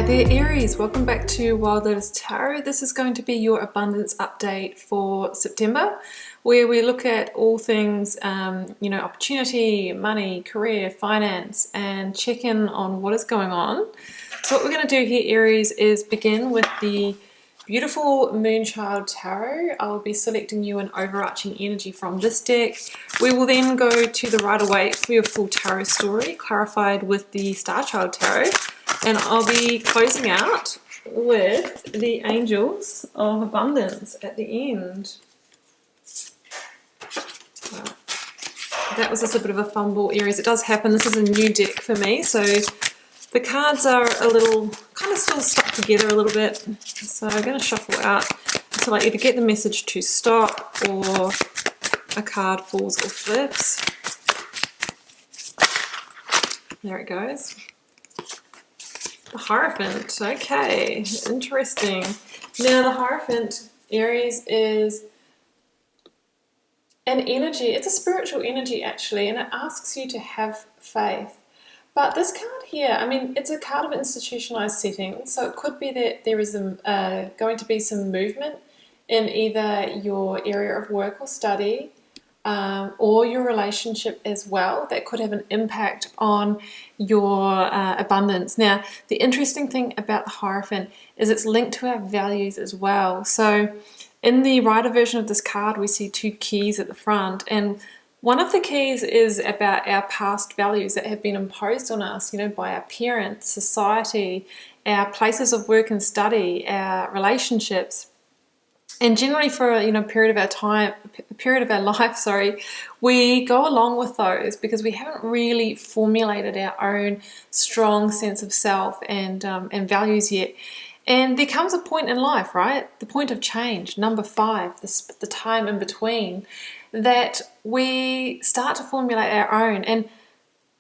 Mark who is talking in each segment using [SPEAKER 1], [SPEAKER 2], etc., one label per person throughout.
[SPEAKER 1] Hi there Aries, welcome back to Wild Lotus Tarot. This is going to be your abundance update for September, where we look at all things, opportunity, money, career, finance, and check in on what is going on. So what we're going to do here, Aries, is begin with the beautiful Moonchild Tarot. I'll be selecting you an overarching energy from this deck. We will then go to the Rider-Waite for your full tarot story, clarified with the Starchild Tarot. And I'll be closing out with the Angels of Abundance at the end. Wow. That was just a bit of a fumble, Aries. It does happen. This is a new deck for me, so the cards are a little, kind of still stuck together a little bit. So I'm going to shuffle out until I either get the message to stop or a card falls or flips. There it goes. The Hierophant, okay, interesting. Now the Hierophant, Aries, is an energy, it's a spiritual energy actually, and it asks you to have faith. But this card here, I mean, it's a card of institutionalized setting, so it could be that there is going to be some movement in either your area of work or study, or your relationship as well, that could have an impact on your abundance. Now, the interesting thing about the Hierophant is it's linked to our values as well. So in the Rider version of this card, we see two keys at the front, and one of the keys is about our past values that have been imposed on us, by our parents, society, our places of work and study, our relationships. And generally for a period of our life, we go along with those because we haven't really formulated our own strong sense of self and values yet. And there comes a point in life, right? The point of change, number 5, the time in between, that we start to formulate our own and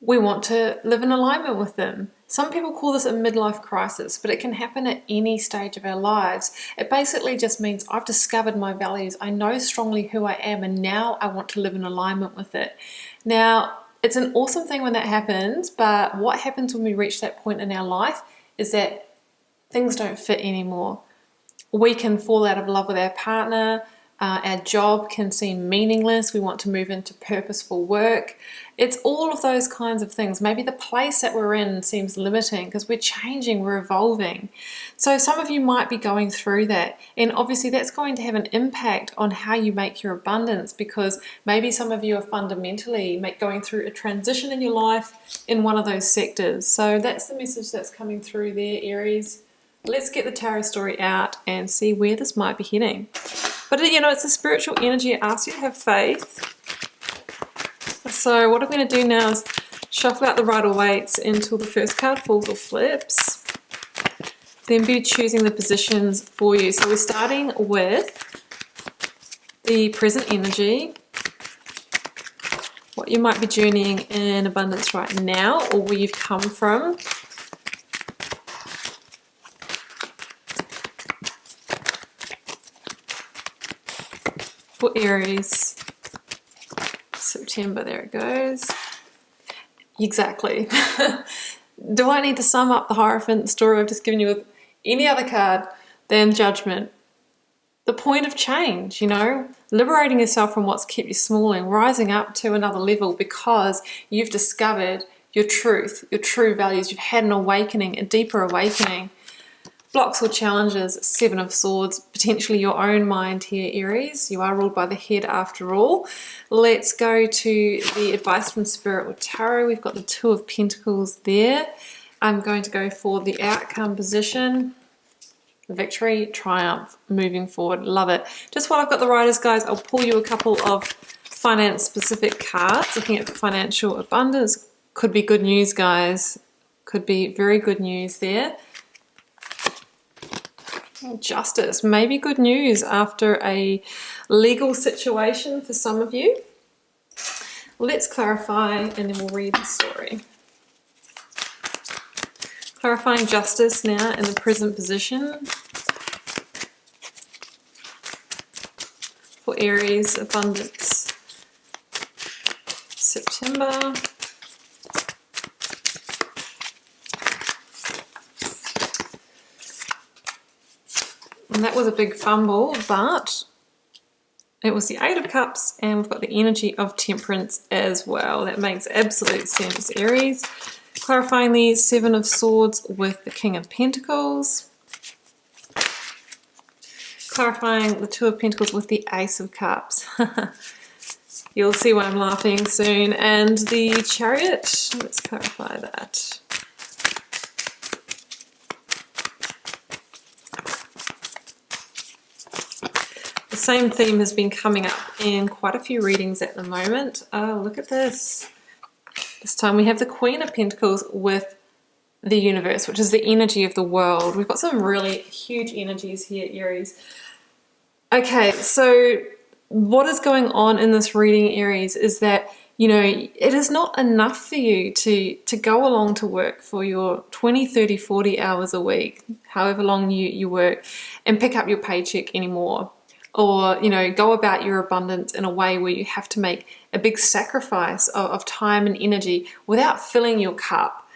[SPEAKER 1] we want to live in alignment with them. Some people call this a midlife crisis, but it can happen at any stage of our lives. It basically just means I've discovered my values, I know strongly who I am, and now I want to live in alignment with it. Now, it's an awesome thing when that happens, but what happens when we reach that point in our life is that things don't fit anymore. We can fall out of love with our partner, our job can seem meaningless, we want to move into purposeful work. It's all of those kinds of things. Maybe the place that we're in seems limiting because we're changing, we're evolving. So some of you might be going through that, and obviously that's going to have an impact on how you make your abundance, because maybe some of you are fundamentally going through a transition in your life in one of those sectors. So that's the message that's coming through there, Aries. Let's get the tarot story out and see where this might be heading. But it's a spiritual energy. It asks you to have faith. So what I'm going to do now is shuffle out the Rider-Waites until the first card falls or flips. Then be choosing the positions for you. So we're starting with the present energy, what you might be journeying in abundance right now, or where you've come from. For Aries, September, there it goes. Exactly. Do I need to sum up the Hierophant story I've just given you with any other card than Judgment? The point of change, liberating yourself from what's kept you small and rising up to another level because you've discovered your truth, your true values. You've had an awakening, a deeper awakening. Blocks or challenges, 7 of Swords, potentially your own mind here, Aries. You are ruled by the head after all. Let's go to the advice from Spirit or Tarot. We've got the 2 of Pentacles there. I'm going to go for the outcome position. Victory, triumph, moving forward. Love it. Just while I've got the Riders, guys, I'll pull you a couple of finance-specific cards. Looking at financial abundance. Could be good news, guys. Could be very good news there. Justice, maybe good news after a legal situation for some of you. Let's clarify and then we'll read the story. Clarifying justice now in the present position. For Aries, abundance, September. And that was a big fumble, but it was the Eight of Cups, and we've got the energy of Temperance as well. That makes absolute sense, Aries. Clarifying the Seven of Swords with the King of Pentacles. Clarifying the Two of Pentacles with the Ace of Cups. You'll see why I'm laughing soon. And the Chariot, let's clarify that. The same theme has been coming up in quite a few readings at the moment. Oh, look at this. This time we have the Queen of Pentacles with the Universe, which is the energy of the world. We've got some really huge energies here, Aries. Okay, so what is going on in this reading, Aries, is that, you know, it is not enough for you to go along to work for your 20, 30, 40 hours a week, however long you work, and pick up your paycheck anymore. Or, you know, go about your abundance in a way where you have to make a big sacrifice of time and energy without filling your cup.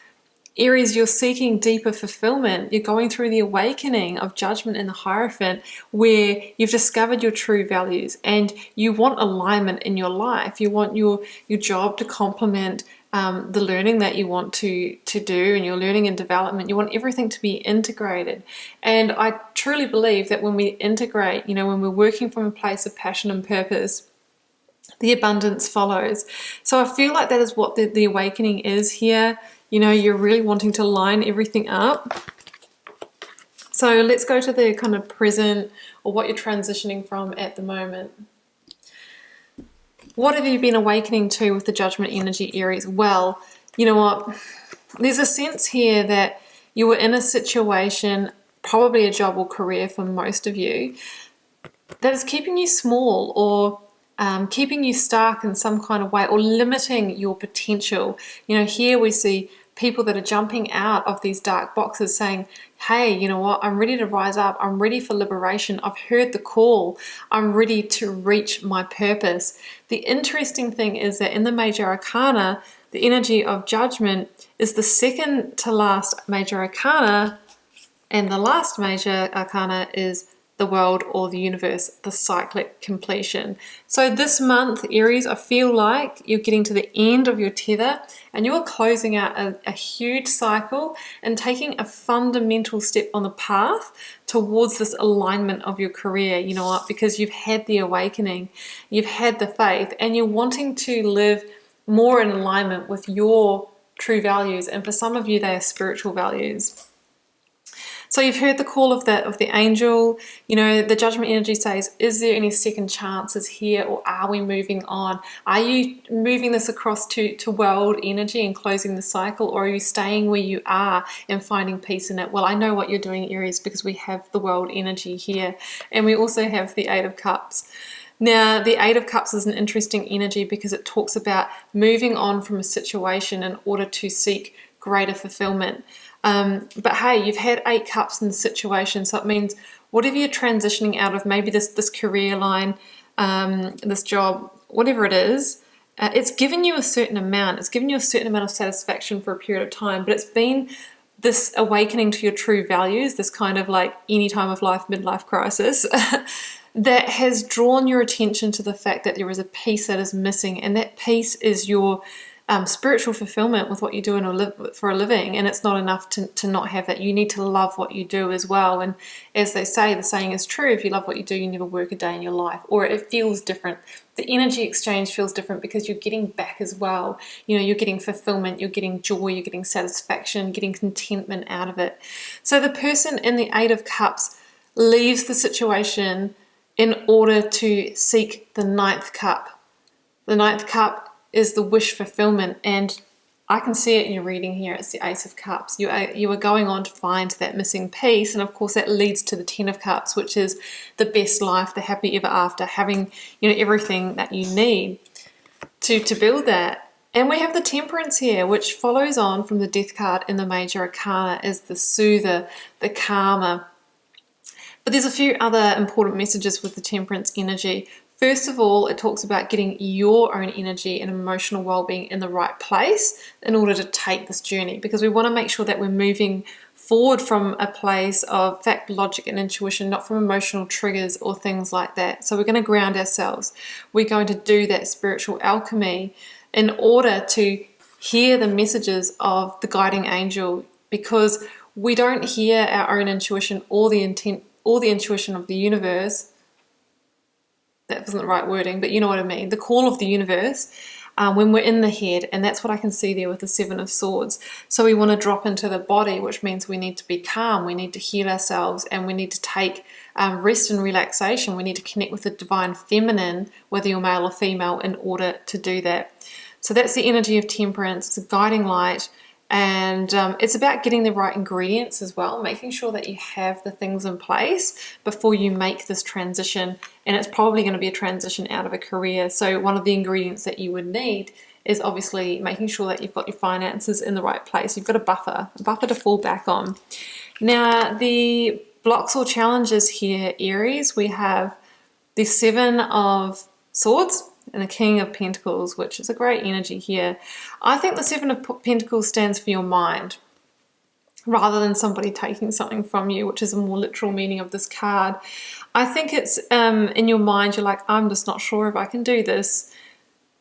[SPEAKER 1] Aries, you're seeking deeper fulfillment. You're going through the awakening of Judgment in the Hierophant, where you've discovered your true values and you want alignment in your life. You want your job to complement the learning that you want to do, and your learning and development. You want everything to be integrated. And I truly believe that when we integrate, you know, when we're working from a place of passion and purpose, the abundance follows. So I feel like that is what the awakening is here. You know, you're really wanting to line everything up. So let's go to the kind of present, or what you're transitioning from at the moment. What have you been awakening to with the Judgment energy, Aries? Well, you know what? There's a sense here that you were in a situation, probably a job or career for most of you, that is keeping you small, or keeping you stuck in some kind of way, or limiting your potential. You know, here we see people that are jumping out of these dark boxes saying, hey, you know what, I'm ready to rise up. I'm ready for liberation. I've heard the call. I'm ready to reach my purpose. The interesting thing is that in the Major Arcana, the energy of Judgment is the second to last Major Arcana, and the last Major Arcana is the World or the Universe, the cyclic completion. So this month, Aries, I feel like you're getting to the end of your tether and you're closing out a huge cycle and taking a fundamental step on the path towards this alignment of your career. You know what? Because you've had the awakening, you've had the faith, and you're wanting to live more in alignment with your true values. And for some of you, they are spiritual values. So you've heard the call of the angel. You know, the Judgment energy says, is there any second chances here, or are we moving on? Are you moving this across to world energy and closing the cycle, or are you staying where you are and finding peace in it? Well, I know what you're doing, Aries, because we have the world energy here, and we also have the Eight of Cups. Now, the Eight of Cups is an interesting energy because it talks about moving on from a situation in order to seek greater fulfillment. But hey, you've had 8 cups in the situation, so it means whatever you're transitioning out of, maybe this career line, this job, whatever it is, it's given you a certain amount. It's given you a certain amount of satisfaction for a period of time, but it's been this awakening to your true values, this kind of like any time of life, midlife crisis, that has drawn your attention to the fact that there is a piece that is missing, and that piece is your spiritual fulfillment with what you do for a living. And it's not enough to not have that. You need to love what you do as well. And as they say, the saying is true, if you love what you do, you never work a day in your life. Or it feels different. The energy exchange feels different because you're getting back as well. You know, you're getting fulfillment, you're getting joy, you're getting satisfaction, getting contentment out of it. So the person in the Eight of Cups leaves the situation in order to seek the Ninth Cup. The Ninth Cup is the wish fulfillment, and I can see it in your reading here. It's the Ace of Cups. You are going on to find that missing piece, and of course that leads to the Ten of Cups, which is the best life, the happy ever after, having, you know, everything that you need to build that. And we have the Temperance here, which follows on from the Death card in the Major Arcana as the soother, the calmer. But there's a few other important messages with the Temperance energy. First of all, it talks about getting your own energy and emotional well-being in the right place in order to take this journey, because we want to make sure that we're moving forward from a place of fact, logic, and intuition, not from emotional triggers or things like that. So we're going to ground ourselves. We're going to do that spiritual alchemy in order to hear the messages of the guiding angel, because we don't hear our own intuition or the intuition of the universe. That wasn't the right wording, but you know what I mean. The call of the universe when we're in the head, and that's what I can see there with the Seven of Swords. So we want to drop into the body, which means we need to be calm, we need to heal ourselves, and we need to take rest and relaxation. We need to connect with the divine feminine, whether you're male or female, in order to do that. So that's the energy of temperance. It's a guiding light. And it's about getting the right ingredients as well, making sure that you have the things in place before you make this transition. And it's probably going to be a transition out of a career. So one of the ingredients that you would need is obviously making sure that you've got your finances in the right place. You've got a buffer to fall back on. Now, the blocks or challenges here, Aries, we have the Seven of Swords and the King of Pentacles, which is a great energy here. I think the Seven of Pentacles stands for your mind, rather than somebody taking something from you, which is a more literal meaning of this card. I think it's in your mind, you're like, I'm just not sure if I can do this.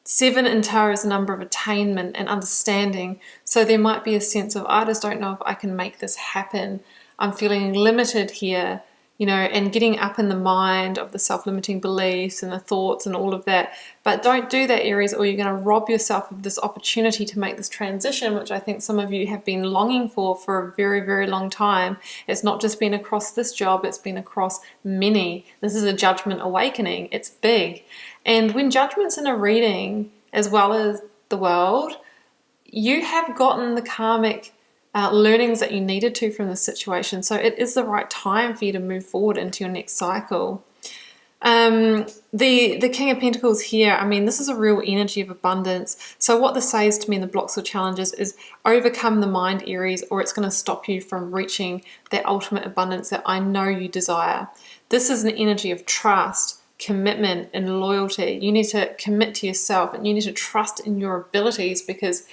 [SPEAKER 1] Seven in tarot is a number of attainment and understanding. So there might be a sense of, I just don't know if I can make this happen. I'm feeling limited here. You know, and getting up in the mind of the self-limiting beliefs and the thoughts and all of that. But don't do that, Aries, or you're going to rob yourself of this opportunity to make this transition, which I think some of you have been longing for a very, very long time. It's not just been across this job, it's been across many. This is a judgment awakening. It's big. And when judgment's in a reading, as well as the world, you have gotten the karmic learnings that you needed to from the situation. So it is the right time for you to move forward into your next cycle. The King of Pentacles here, I mean, this is a real energy of abundance. So what this says to me in the blocks or challenges is overcome the mind, Aries, or it's going to stop you from reaching that ultimate abundance that I know you desire. This is an energy of trust, commitment, and loyalty. You need to commit to yourself, and you need to trust in your abilities, because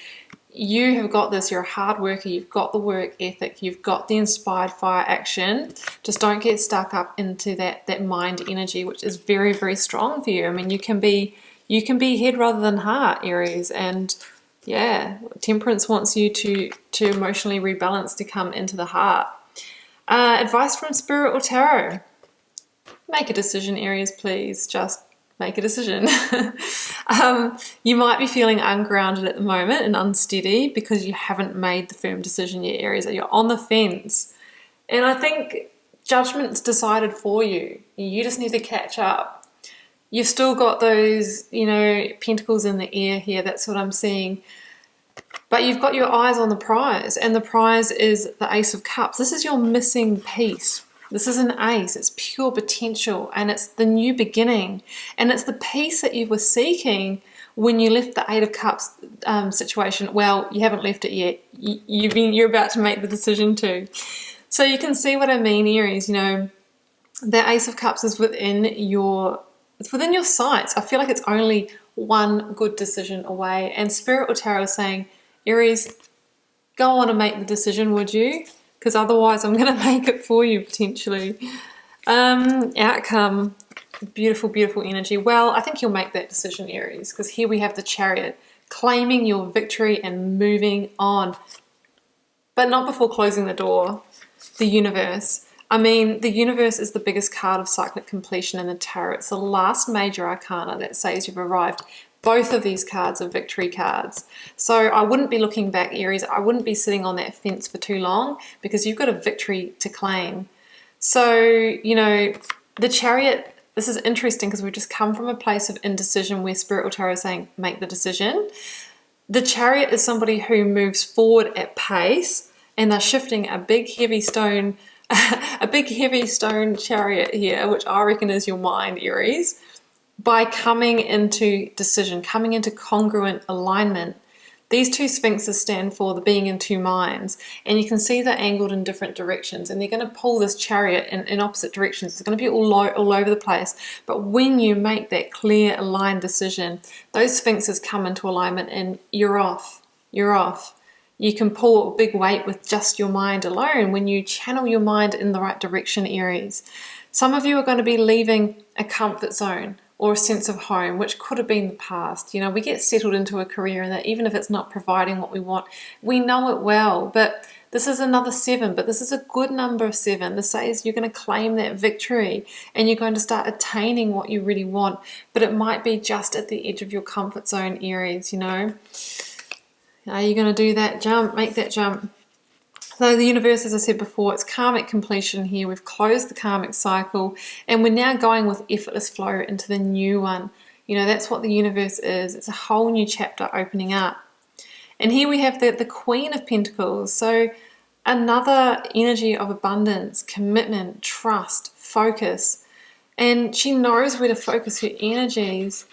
[SPEAKER 1] you have got this. You're a hard worker. You've got the work ethic. You've got the inspired fire action. Just don't get stuck up into that mind energy, which is very, very strong for you. I mean, you can be head rather than heart, Aries. And yeah, Temperance wants you to emotionally rebalance, to come into the heart. Advice from Spirit or Tarot. Make a decision, Aries, please. Just make a decision. You might be feeling ungrounded at the moment and unsteady because you haven't made the firm decision yet, Aries. You're on the fence. And I think judgment's decided for you. You just need to catch up. You've still got those, pentacles in the air here. That's what I'm seeing. But you've got your eyes on the prize, and the prize is the Ace of Cups. This is your missing piece. This is an ace. It's pure potential, and it's the new beginning, and it's the peace that you were seeking when you left the Eight of Cups situation. Well, you haven't left it yet. You're about to make the decision to. So you can see what I mean, Aries. The Ace of Cups is within your sights. I feel like it's only one good decision away, and Spirit or Tarot is saying, Aries, go on and make the decision, would you? Because otherwise I'm going to make it for you, potentially. Outcome, beautiful, beautiful energy. Well, I think you'll make that decision, Aries, because here we have the Chariot, claiming your victory and moving on. But not before closing the door. The Universe. I mean, the Universe is the biggest card of cyclic completion in the Tarot. It's the last major arcana that says you've arrived. Both of these cards are victory cards. So I wouldn't be looking back, Aries. I wouldn't be sitting on that fence for too long, because you've got a victory to claim. So, the Chariot, this is interesting because we've just come from a place of indecision where Spirit or Tarot is saying, make the decision. The Chariot is somebody who moves forward at pace, and they're shifting a big heavy stone, chariot here, which I reckon is your mind, Aries, by coming into decision, coming into congruent alignment. These two sphinxes stand for the being in two minds, and you can see they're angled in different directions, and they're going to pull this chariot in opposite directions. It's going to be all over the place, but when you make that clear, aligned decision, those sphinxes come into alignment, and you're off. You can pull a big weight with just your mind alone when you channel your mind in the right direction, Aries. Some of you are going to be leaving a comfort zone or a sense of home, which could have been the past. You know, we get settled into a career and that even if it's not providing what we want, we know it well. But this is another 7, but this is a good number of 7. This says you're going to claim that victory and you're going to start attaining what you really want, but it might be just at the edge of your comfort zone, Aries, you know. Are you going to do that jump? Make that jump. So the universe, as I said before, it's karmic completion here. We've closed the karmic cycle and we're now going with effortless flow into the new one. You know, that's what the universe is. It's a whole new chapter opening up. And here we have the Queen of Pentacles. So another energy of abundance, commitment, trust, focus. And she knows where to focus her energies.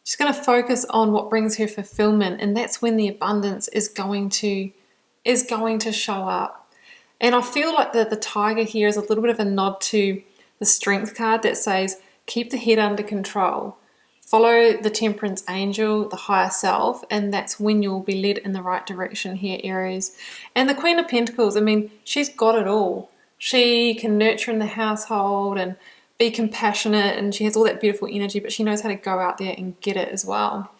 [SPEAKER 1] She's going to focus on what brings her fulfillment. And that's when the abundance is going to show up. And I feel like the tiger here is a little bit of a nod to the Strength card that says, keep the head under control. Follow the Temperance angel, the higher self, and that's when you'll be led in the right direction here, Aries. And the Queen of Pentacles, I mean, she's got it all. She can nurture in the household and be compassionate, and she has all that beautiful energy, but she knows how to go out there and get it as well.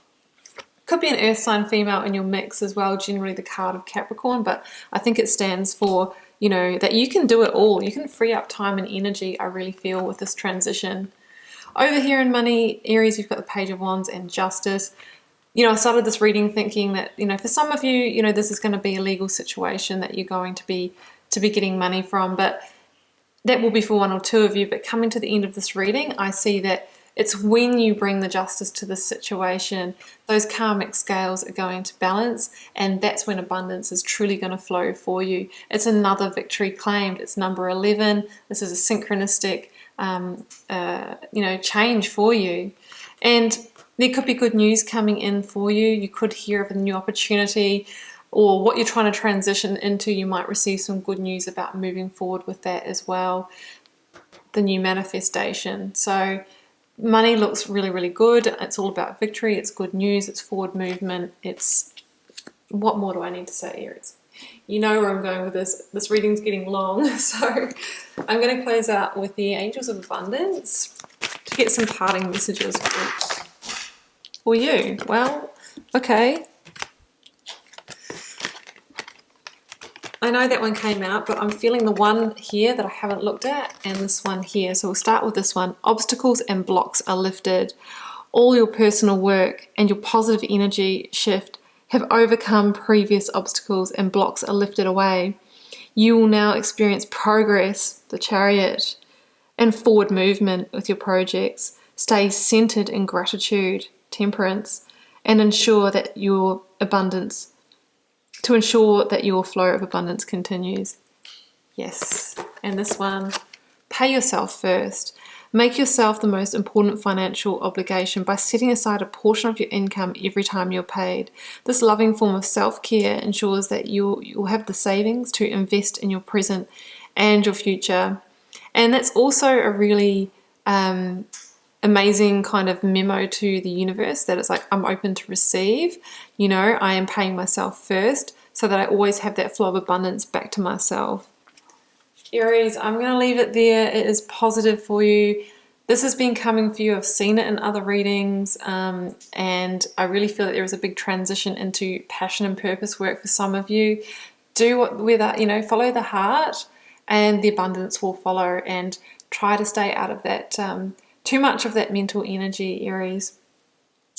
[SPEAKER 1] Could be an earth sign female in your mix as well, generally the card of Capricorn, but I think it stands for, you know, that you can do it all. You can free up time and energy, I really feel, with this transition. Over here in money, Aries, you've got the Page of Wands and Justice. You know, I started this reading thinking that, you know, for some of you, you know, this is going to be a legal situation that you're going to be getting money from, but that will be for 1 or 2 of you. But coming to the end of this reading, I see that it's when you bring the justice to this situation, those karmic scales are going to balance, and that's when abundance is truly going to flow for you. It's another victory claimed. It's number 11. This is a synchronistic change for you, and there could be good news coming in for you. You could hear of a new opportunity, or what you're trying to transition into, you might receive some good news about moving forward with that as well, the new manifestation. So money looks really, really good. It's all about victory. It's good news. It's forward movement. It's, what more do I need to say, Aries? You know where I'm going with this. This reading's getting long, so I'm going to close out with the Angels of Abundance to get some parting messages for you. Well, okay. I know that one came out, but I'm feeling the one here that I haven't looked at and this one here. So we'll start with this one. Obstacles and blocks are lifted. All your personal work and your positive energy shift have overcome previous obstacles and blocks are lifted away. You will now experience progress, the Chariot, and forward movement with your projects. Stay centered in gratitude, Temperance, and ensure that your flow of abundance continues. Yes. And this one, pay yourself first. Make yourself the most important financial obligation by setting aside a portion of your income every time you're paid. This loving form of self-care ensures that you'll have the savings to invest in your present and your future. And that's also a really amazing kind of memo to the universe, that it's like, I'm open to receive. You know, I am paying myself first so that I always have that flow of abundance back to myself. Aries, I'm going to leave it there. It is positive for you. This has been coming for you. I've seen it in other readings, and I really feel that there is a big transition into passion and purpose work for some of you. Follow the heart, and the abundance will follow. And try to stay out of that too much of that mental energy, Aries.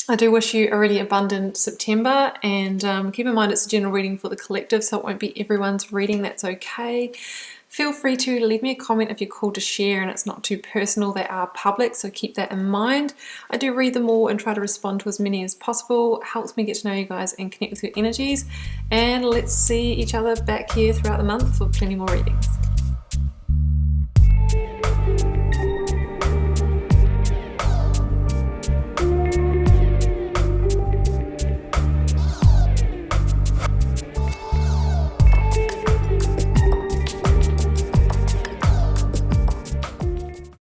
[SPEAKER 1] I do wish you a really abundant September, and keep in mind it's a general reading for the collective, so it won't be everyone's reading. That's okay. Feel free to leave me a comment if you're called to share and it's not too personal. They are public, so keep that in mind. I do read them all and try to respond to as many as possible. It helps me get to know you guys and connect with your energies. And let's see each other back here throughout the month for plenty more readings.